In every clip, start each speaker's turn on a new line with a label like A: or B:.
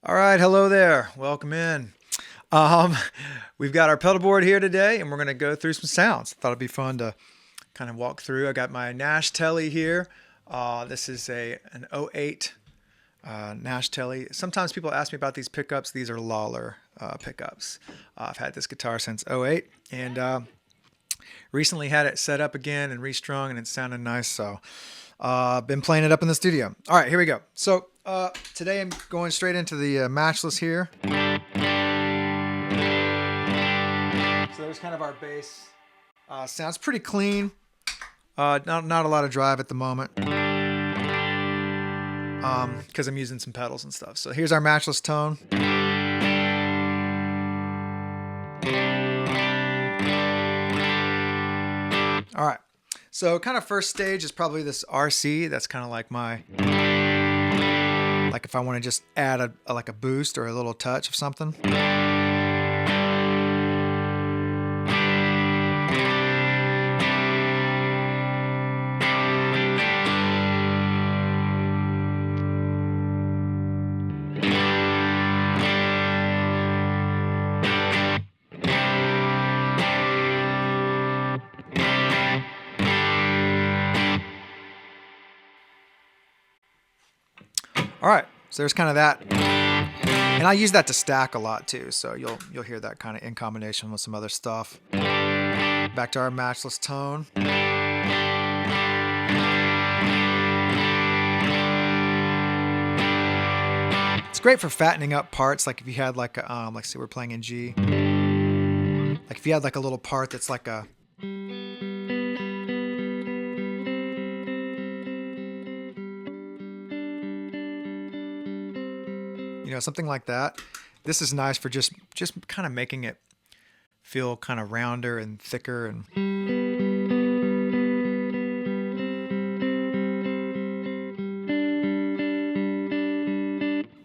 A: All right, hello there. Welcome in. Um, we've got our pedal board here today, and we're going to go through some sounds. Thought it'd be fun to kind of walk through. I got my Nash Telly here. This is an '08 Nash Telly. Sometimes people ask me about these pickups. These are Lawler pickups. I've had this guitar since '08, and recently had it set up again and restrung, and it sounded nice. So been playing it up in the studio. All right, here we go. So today I'm going straight into the matchless here. So there's kind of our bass. Sounds pretty clean. Not a lot of drive at the moment. Because I'm using some pedals and stuff. So here's our matchless tone. All right. So kind of first stage is probably this RC. That's kind of like my, like if I want to just add like a boost or a little touch of something. All right, so there's kind of that, and I use that to stack a lot too. So you'll hear that kind of in combination with some other stuff. Back to our matchless tone. It's great for fattening up parts. Like if you had like a, like say we're playing in G. Like if you had like a little part that's like a. You know, something like that. This is nice for just kind of making it feel kind of rounder and thicker, and you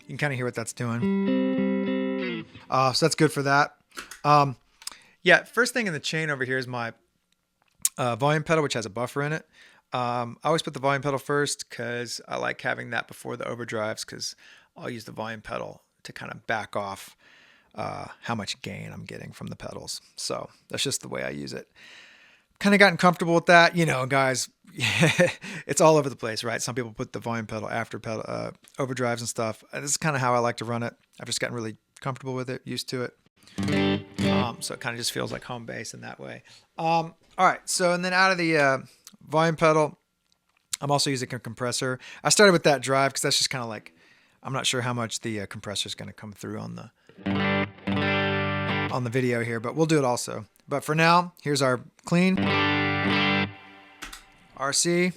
A: can kind of hear what that's doing. So that's good for that. Yeah, first thing in the chain over here is my volume pedal, which has a buffer in it. I always put the volume pedal first because I like having that before the overdrives, because I'll use the volume pedal to kind of back off how much gain I'm getting from the pedals. So that's just the way I use it. Kind of gotten comfortable with that. You know, guys, it's all over the place, right? Some people put the volume pedal after overdrives and stuff. This is kind of how I like to run it. I've just gotten really comfortable with it, used to it. So it kind of just feels like home base in that way. All right, so and then out of the volume pedal, I'm also using a compressor. I started with that drive because that's just kind of like, I'm not sure how much the compressor is going to come through on the video here, but we'll do it also. But for now, here's our clean RC.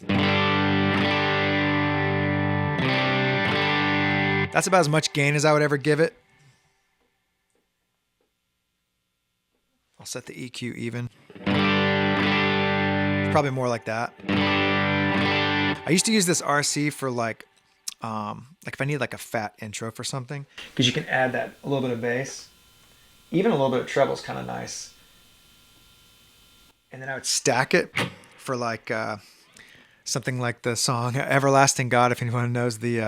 A: That's about as much gain as I would ever give it. I'll set the EQ even. Probably more like that. I used to use this RC for like if I need like a fat intro for something, because you can add that a little bit of bass, even a little bit of treble is kind of nice. And then I would stack it for like something like the song "Everlasting God." If anyone knows the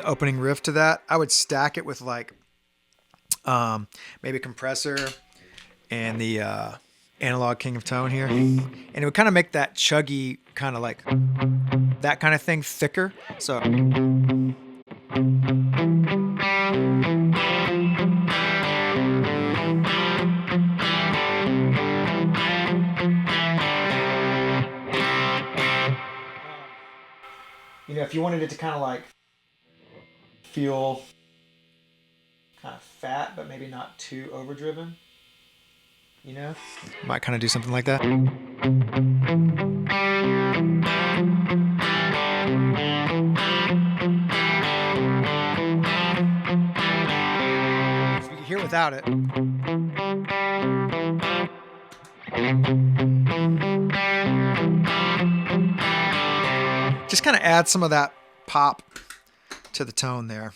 A: opening riff to that, I would stack it with like maybe a compressor and the analog king of tone here, and it would kind of make that chuggy kind of like that kind of thing thicker. So you know, if you wanted it to kind of like feel kind of fat but maybe not too overdriven, you know, might kind of do something like that. So you can hear without it. Just kind of add some of that pop to the tone there.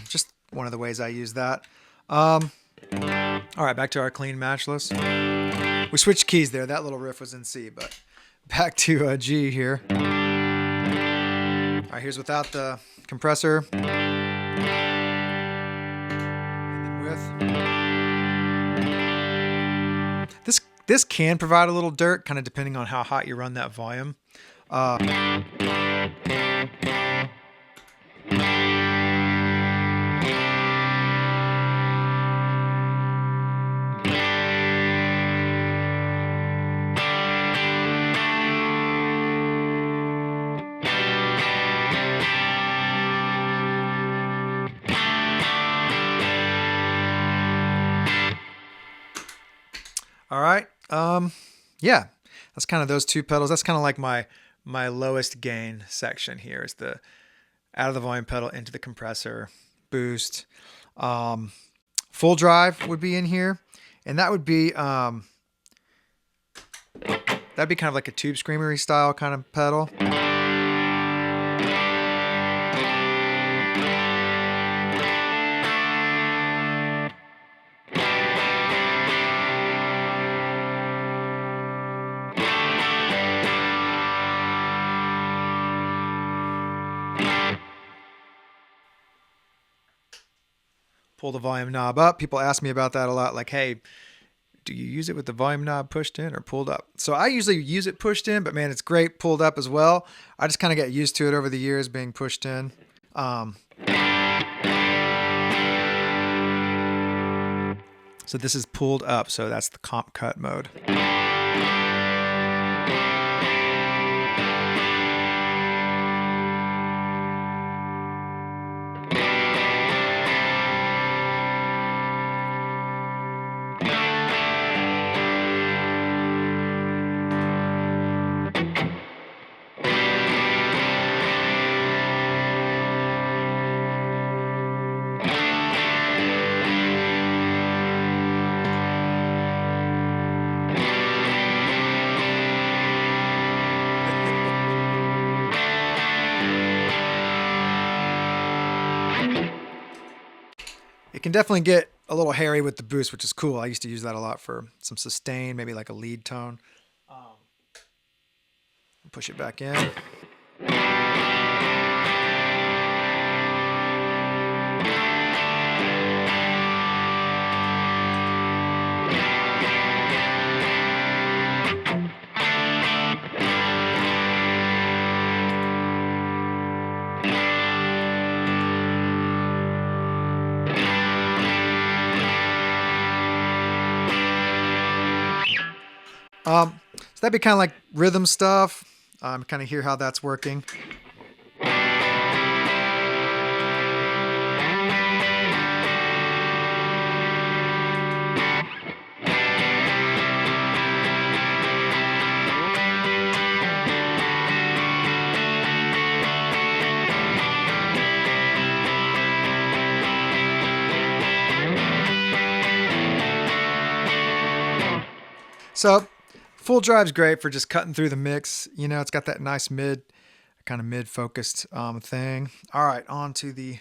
A: Just one of the ways I use that. All right, back to our clean matchless. We switched keys there. That little riff was in C, but back to G here. All right, here's without the compressor. this can provide a little dirt, kind of depending on how hot you run that volume. All right. Yeah, that's kind of those two pedals. That's kind of like my lowest gain section here is the out of the volume pedal into the compressor, boost. Full drive would be in here, and that would be that'd be kind of like a tube screamery style kind of pedal. Pull the volume knob up. People ask me about that a lot, like, hey, do you use it with the volume knob pushed in or pulled up? So I usually use it pushed in, but man, it's great pulled up as well. I just kind of got used to it over the years being pushed in. So this is pulled up, so that's the comp cut mode. It can definitely get a little hairy with the boost, which is cool. I used to use that a lot for some sustain, maybe like a lead tone. Push it back in. So that'd be kind of like rhythm stuff. Kind of hear how that's working. So full drive's great for just cutting through the mix. You know, it's got that nice kind of mid-focused thing. All right, onto the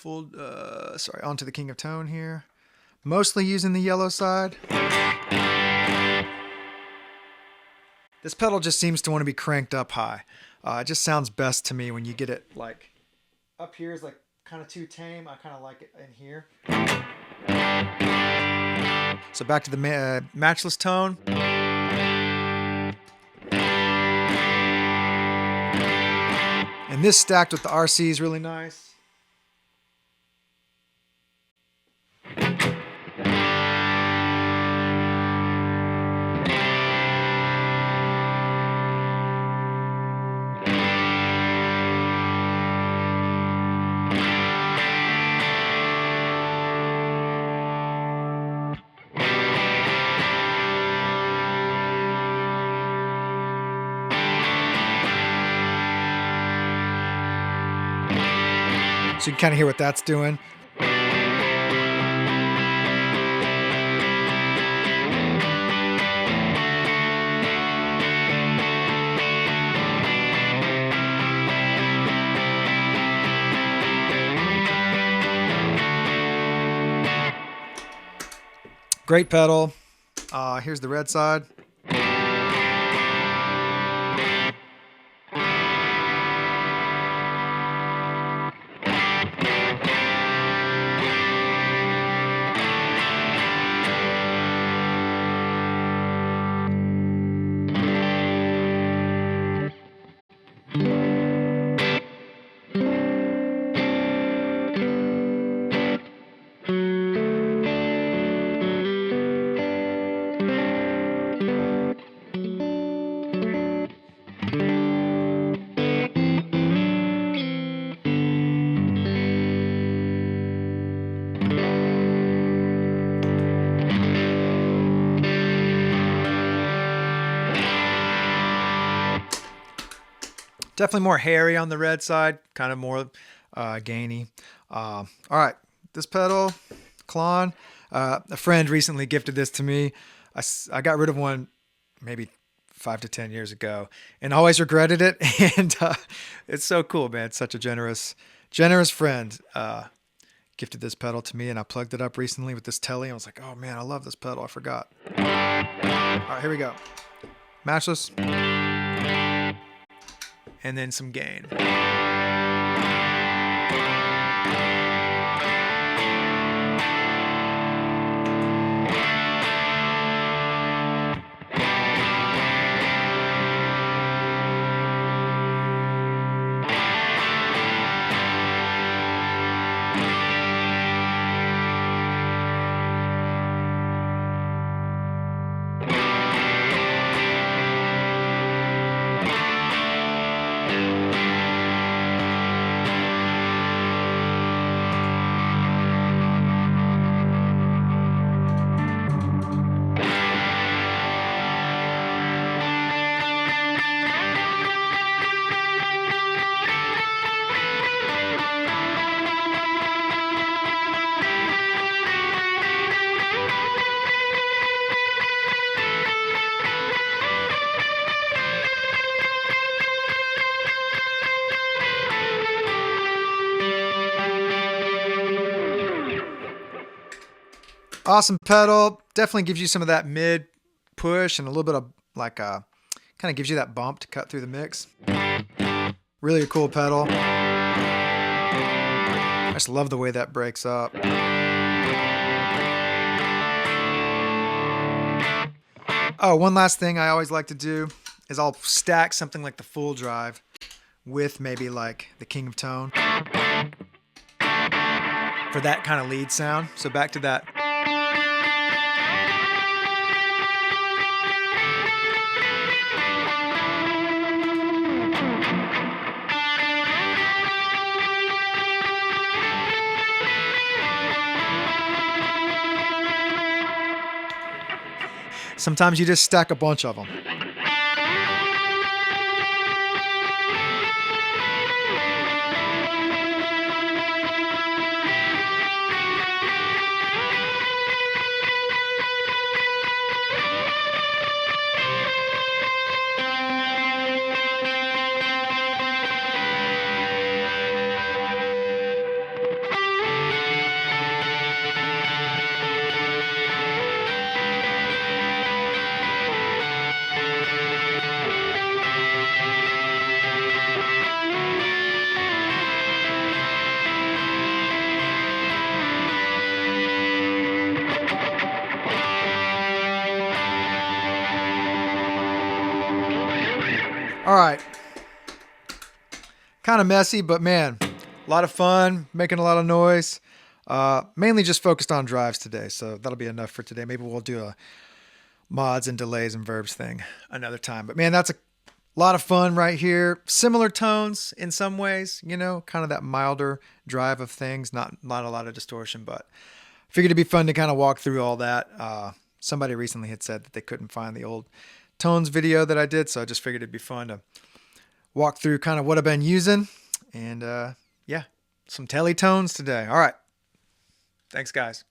A: onto the King of Tone here. Mostly using the yellow side. This pedal just seems to want to be cranked up high. It just sounds best to me when you get it like up here is like kind of too tame. I kind of like it in here. So back to the matchless tone. And this stacked with the RC is really nice. So you can kind of hear what that's doing. Great pedal. Here's the red side. Definitely more hairy on the red side, kind of more gainy. All right, this pedal, Klon. A friend recently gifted this to me. I got rid of one maybe 5 to 10 years ago, and always regretted it. And it's so cool, man. It's such a generous friend. Gifted this pedal to me, and I plugged it up recently with this telly. I was like, oh man, I love this pedal. I forgot. All right, here we go. Matchless, and then some gain. Awesome pedal. Definitely gives you some of that mid push and a little bit of like kind of gives you that bump to cut through the mix. Really a cool pedal. I just love the way that breaks up. Oh, one last thing I always like to do is I'll stack something like the full drive with maybe like the King of Tone for that kind of lead sound. So back to that. Sometimes you just stack a bunch of them. All right. Kind of messy, but man, a lot of fun, making a lot of noise. Mainly just focused on drives today, so that'll be enough for today. Maybe we'll do a mods and delays and verbs thing another time. But man, that's a lot of fun right here. Similar tones in some ways, you know, kind of that milder drive of things. Not a lot of distortion, but figured it'd be fun to kind of walk through all that. Somebody recently had said that they couldn't find the old tones video that I did, so I just figured it'd be fun to walk through kind of what I've been using, and yeah, some telly tones today. All right, thanks guys.